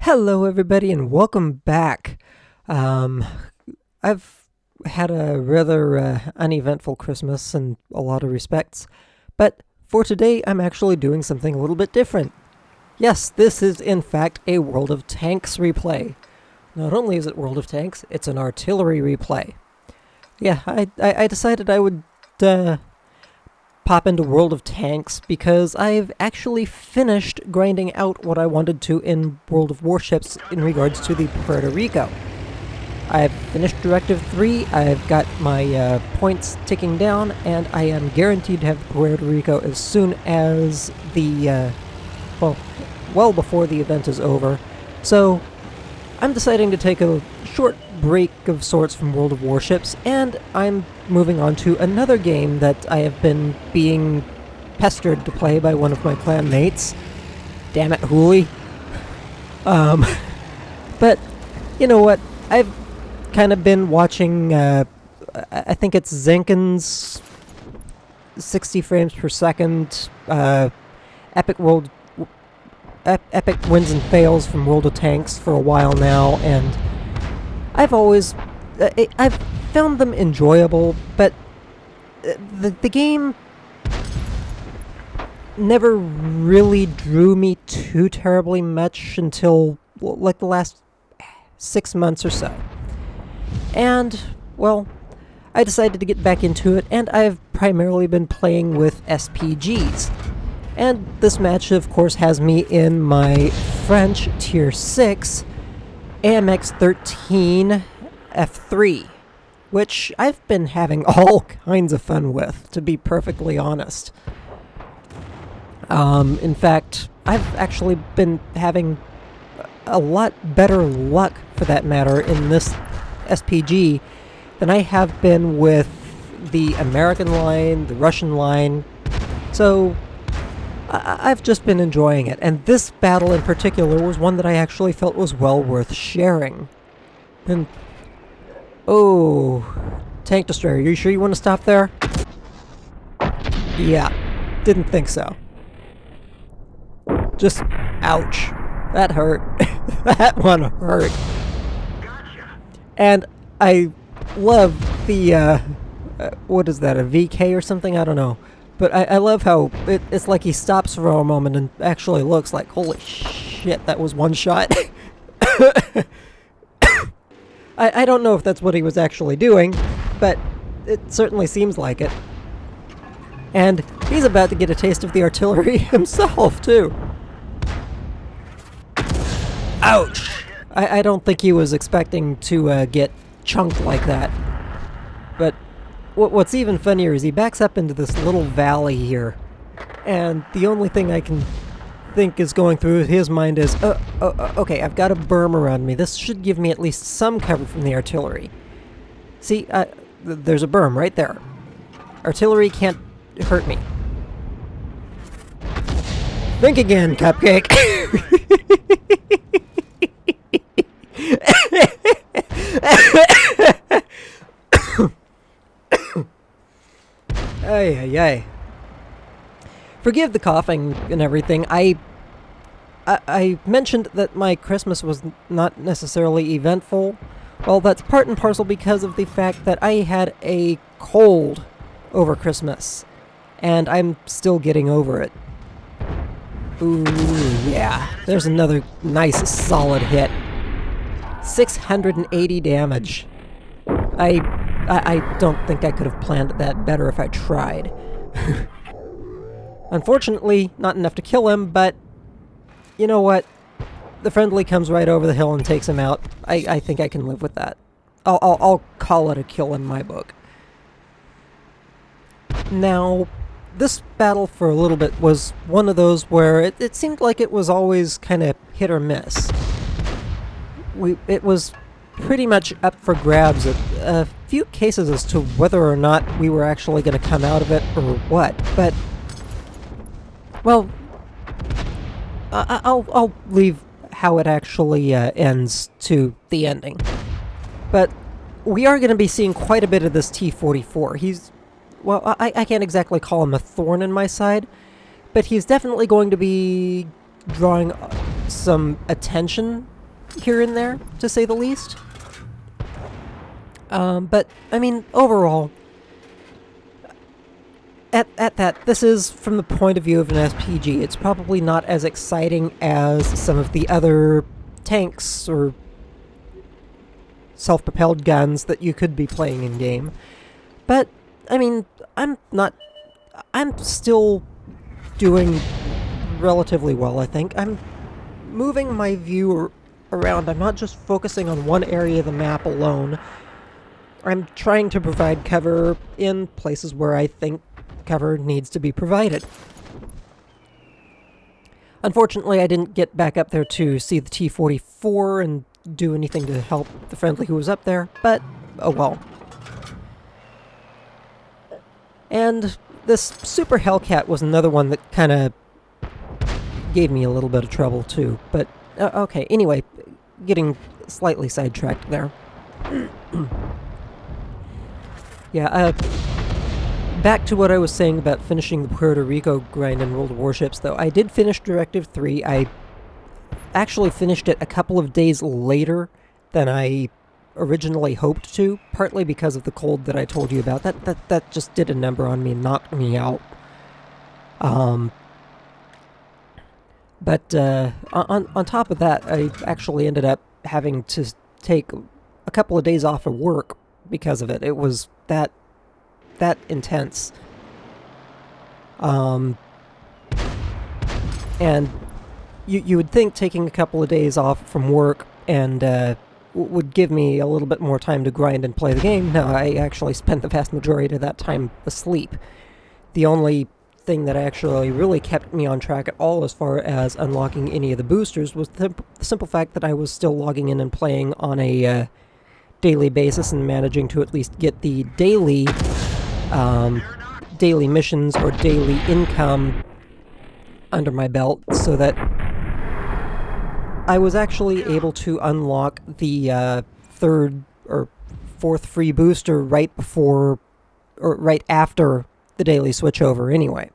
Hello everybody and welcome back. I've had a rather uneventful Christmas in a lot of respects, but for today I'm actually doing something a little bit different. Yes, this is in fact a World of Tanks replay. Not only is it World of Tanks, it's an artillery replay. Yeah, I decided I would pop into World of Tanks because I've actually finished grinding out what I wanted to in World of Warships in regards to the Puerto Rico. I've finished Directive 3, I've got my points ticking down, and I am guaranteed to have Puerto Rico as soon as the, well before the event is over. So, I'm deciding to take a short break of sorts from World of Warships, and I'm moving on to another game that I have been being pestered to play by one of my clan mates. DAMMIT HULI. But, you know what, I've kind of been watching, I think it's Zenkin's 60 frames per second, Epic wins and fails from World of Tanks for a while now, and I've always, I've found them enjoyable, but the game never really drew me too terribly much until, like, the last 6 months or so. And, well, I decided to get back into it, and I've primarily been playing with SPGs. And this match, of course, has me in my French Tier 6 AMX 13 F3, which I've been having all kinds of fun with, to be perfectly honest. In fact, I've actually been having a lot better luck, for that matter, in this SPG than I have been with the American line, the Russian line. So I've just been enjoying it, and this battle in particular was one that I actually felt was well worth sharing. And oh, tank destroyer, are you sure you want to stop there? Yeah, didn't think so. Just ouch, that hurt. That one hurt. And I love the what is that, a VK or something? I don't know. But I love how it's like he stops for a moment and actually looks like, holy shit, that was one shot. I don't know if that's what he was actually doing, but it certainly seems like it. And he's about to get a taste of the artillery himself, too. Ouch! I don't think he was expecting to get chunked like that. But what's even funnier is he backs up into this little valley here, and the only thing I can think is going through his mind is, okay, I've got a berm around me. This should give me at least some cover from the artillery. See, there's a berm right there. Artillery can't hurt me. Think again, Cupcake! Ay. Forgive the coughing and everything. I mentioned that my Christmas was not necessarily eventful. Well, that's part and parcel because of the fact that I had a cold over Christmas, and I'm still getting over it. Ooh, yeah. There's another nice, solid hit. 680 damage. I don't think I could have planned that better if I tried. Unfortunately, not enough to kill him, but you know what? The friendly comes right over the hill and takes him out. I think I can live with that. I'll call it a kill in my book. Now, this battle for a little bit was one of those where it seemed like it was always kind of hit or miss. It was pretty much up for grabs at a few cases as to whether or not we were actually going to come out of it or what, but, well, I'll leave how it actually ends to the ending. But we are going to be seeing quite a bit of this T-44. He's, well, I can't exactly call him a thorn in my side, but he's definitely going to be drawing some attention here and there, to say the least. But, I mean, overall, at that, this is from the point of view of an SPG. It's probably not as exciting as some of the other tanks or self-propelled guns that you could be playing in-game. But, I mean, I'm still doing relatively well, I think. I'm moving my view around. I'm not just focusing on one area of the map alone. I'm trying to provide cover in places where I think cover needs to be provided. Unfortunately, I didn't get back up there to see the T-44 and do anything to help the friendly who was up there, but oh well. And this Super Hellcat was another one that kind of gave me a little bit of trouble too, but okay, anyway, getting slightly sidetracked there. Yeah, back to what I was saying about finishing the Puerto Rico grind in World of Warships, though. I did finish Directive 3. I actually finished it a couple of days later than I originally hoped to, partly because of the cold that I told you about. That just did a number on me and knocked me out. But on top of that, I actually ended up having to take a couple of days off of work because of it. It was that intense. And you would think taking a couple of days off from work and would give me a little bit more time to grind and play the game. No, I actually spent the vast majority of that time asleep. The only thing that actually really kept me on track at all as far as unlocking any of the boosters was the simple fact that I was still logging in and playing on a daily basis and managing to at least get the daily missions or daily income under my belt, so that I was actually able to unlock the third or fourth free booster right before or right after the daily switchover anyway.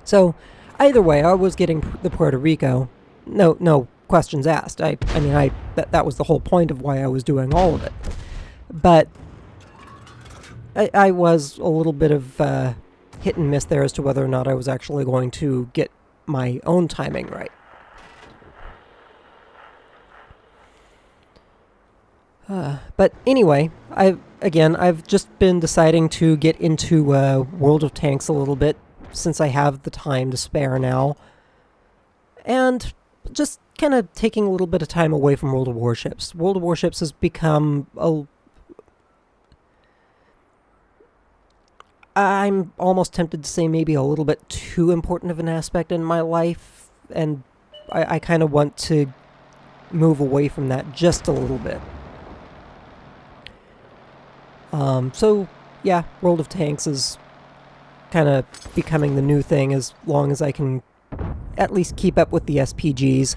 So either way, I was getting the Puerto Rico. No questions asked. I mean, that was the whole point of why I was doing all of it. But I was a little bit of hit and miss there as to whether or not I was actually going to get my own timing right. But anyway, I've just been deciding to get into World of Tanks a little bit since I have the time to spare now. And just kind of taking a little bit of time away from World of Warships. World of Warships has become I'm almost tempted to say maybe a little bit too important of an aspect in my life, and I kind of want to move away from that just a little bit. So, yeah, World of Tanks is kind of becoming the new thing as long as I can at least keep up with the SPGs,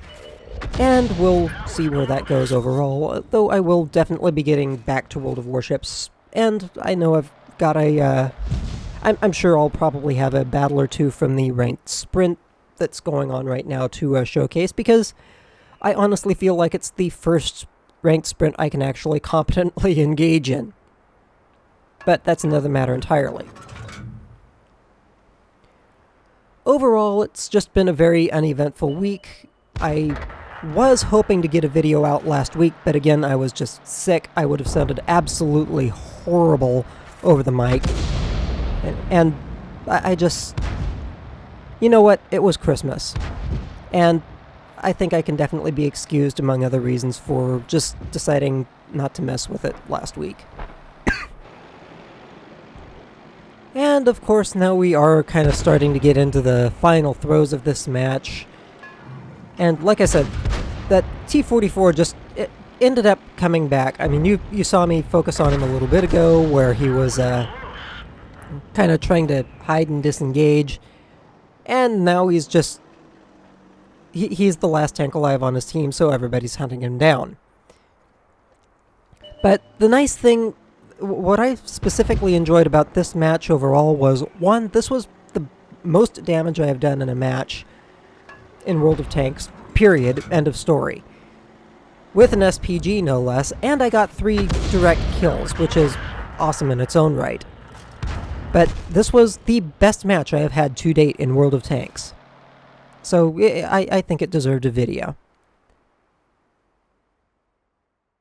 and we'll see where that goes overall, though I will definitely be getting back to World of Warships, and I know I've got I'm sure I'll probably have a battle or two from the ranked sprint that's going on right now to showcase, because I honestly feel like it's the first ranked sprint I can actually competently engage in. But that's another matter entirely. Overall, it's just been a very uneventful week. I was hoping to get a video out last week, but again, I was just sick. I would have sounded absolutely horrible over the mic. And I just... You know what? It was Christmas. And I think I can definitely be excused, among other reasons, for just deciding not to mess with it last week. And, of course, now we are kind of starting to get into the final throes of this match. And, like I said, that T-44 just ended up coming back. I mean, you saw me focus on him a little bit ago, where he was kind of trying to hide and disengage. And now he's just... He's the last tank alive on his team, so everybody's hunting him down. But the nice thing... What I specifically enjoyed about this match overall was, one, this was the most damage I have done in a match in World of Tanks, period, end of story. With an SPG no less, and I got 3 direct kills, which is awesome in its own right. But this was the best match I have had to date in World of Tanks. So I think it deserved a video.